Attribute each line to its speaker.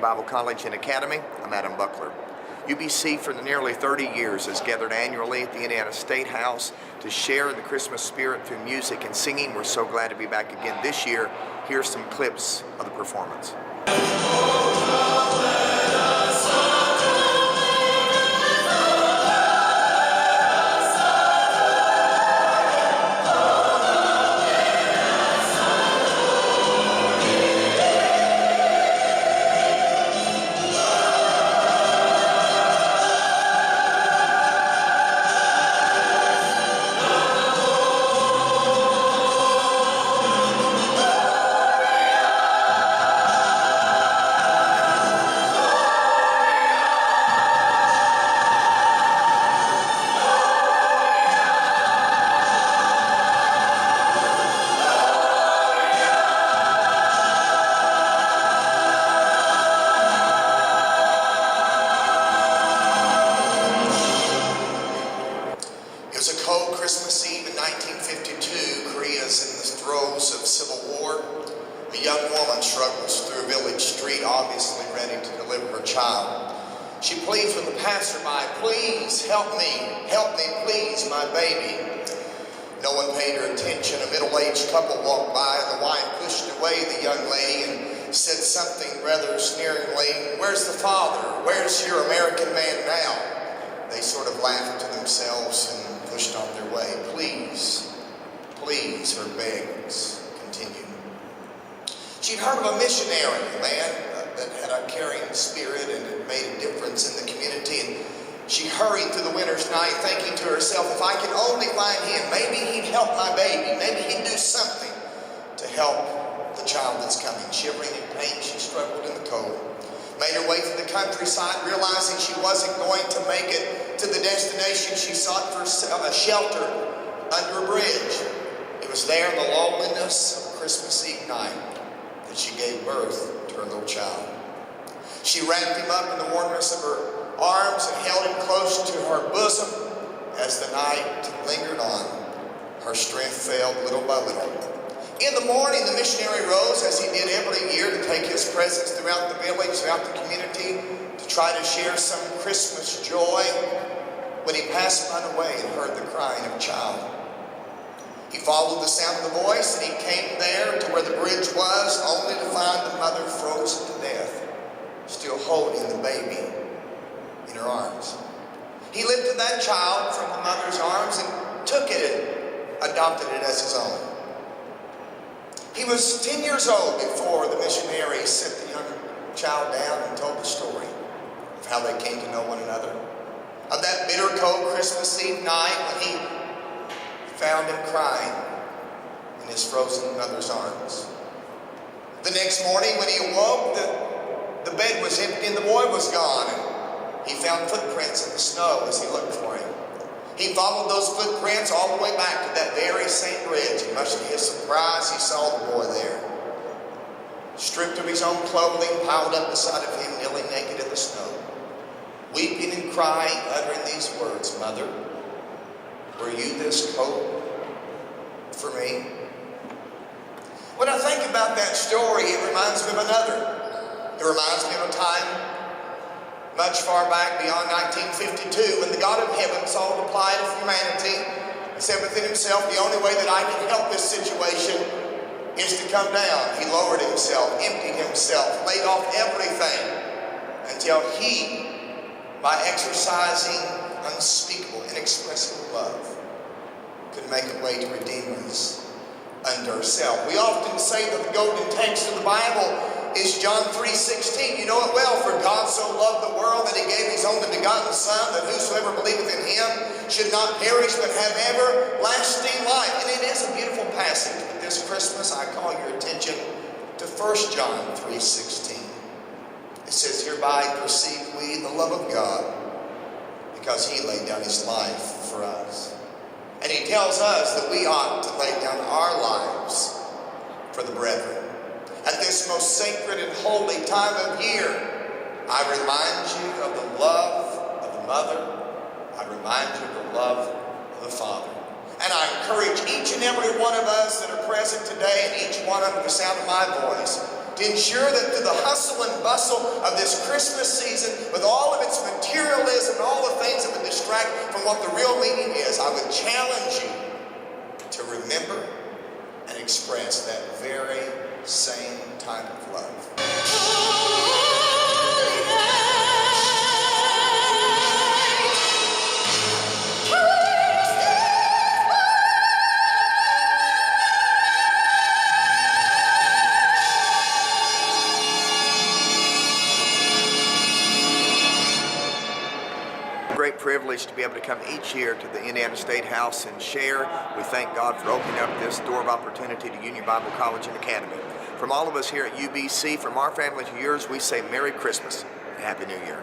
Speaker 1: Bible College and Academy. I'm Adam Buckler. UBC for the nearly 30 years has gathered annually at the Indiana Statehouse to share the Christmas spirit through music and singing. We're so glad to be back again this year. Here's some clips of the performance.
Speaker 2: It was a cold Christmas Eve in 1952. Korea's in the throes of civil war. A young woman struggles through a village street, obviously ready to deliver her child. She pleads with the passerby, "Please help me, please, my baby." No one paid her attention. A middle-aged couple walked by, and the wife pushed away the young lady and said something rather sneeringly, "Where's the father? Where's your American man now?" They sort of laughed to themselves and pushed on their way. "Please, please," her begs continued. She'd heard of a missionary, a man that had a caring spirit and had made a difference in the community, and she hurried through the winter's night thinking to herself, if I can only find him, maybe he'd help my baby, maybe he'd do something to help the child that's coming. Shivering in pain, she struggled in the cold, made her way through the countryside, realizing she wasn't going to make it to the destination. She sought for a shelter under a bridge. It was there in the loneliness of a Christmas Eve night that she gave birth to her little child. She wrapped him up in the warmness of her arms and held him close to her bosom. As the night lingered on, her strength failed little by little. In the morning, the missionary rose, as he did every year, to take his presence throughout the village, throughout the community, to try to share some Christmas joy. When he passed by the way and heard the crying of a child, he followed the sound of the voice, and he came there to where the bridge was, only to find the mother frozen to death, still holding the baby in her arms. He lifted that child from the mother's arms and took it and adopted it as his own. He was 10 years old before the missionary set the young child down and told the story of how they came to know one another, of that bitter cold Christmas Eve night when he found him crying in his frozen mother's arms. The next morning when he awoke, the bed was empty and the boy was gone, and he found footprints in the snow as he looked for him. He followed those footprints all the way back to that very same bridge, and much to his surprise, he saw the boy there, stripped of his own clothing, piled up beside of him, kneeling naked in the snow, weeping and crying, uttering these words, "Mother, were you this cold for me?" When I think about that story, it reminds me of another. It reminds me of a time much far back beyond 1952 when the God of heaven saw the plight of humanity and said within himself, the only way that I can help this situation is to come down. He lowered himself, emptied himself, laid off everything until he, by exercising unspeakable, inexpressible love, could make a way to redeem us unto ourselves. We often say that the golden text of the Bible is John 3:16. You know it well. For God so loved the world that he gave his only begotten Son, that whosoever believeth in him should not perish but have everlasting life. And it is a beautiful passage. But this Christmas I call your attention to 1 John 3:16. It says, "Hereby perceive we the love of God, because he laid down his life for us." And he tells us that we ought to lay down our lives for the brethren. At this most sacred and holy time of year, I remind you of the love of the mother. I remind you of the love of the father. And I encourage each and every one of us that are present today, and each one under the sound of my voice, to ensure that through the hustle and bustle of this Christmas season, with all of its materialism and all the things that would distract from what the real meaning is, I would challenge you to remember and express that very same type of love.
Speaker 1: Great privilege to be able to come each year to the Indiana Statehouse and share. We thank God for opening up this door of opportunity to Union Bible College and Academy. From all of us here at UBC, from our family to yours, we say Merry Christmas and Happy New Year.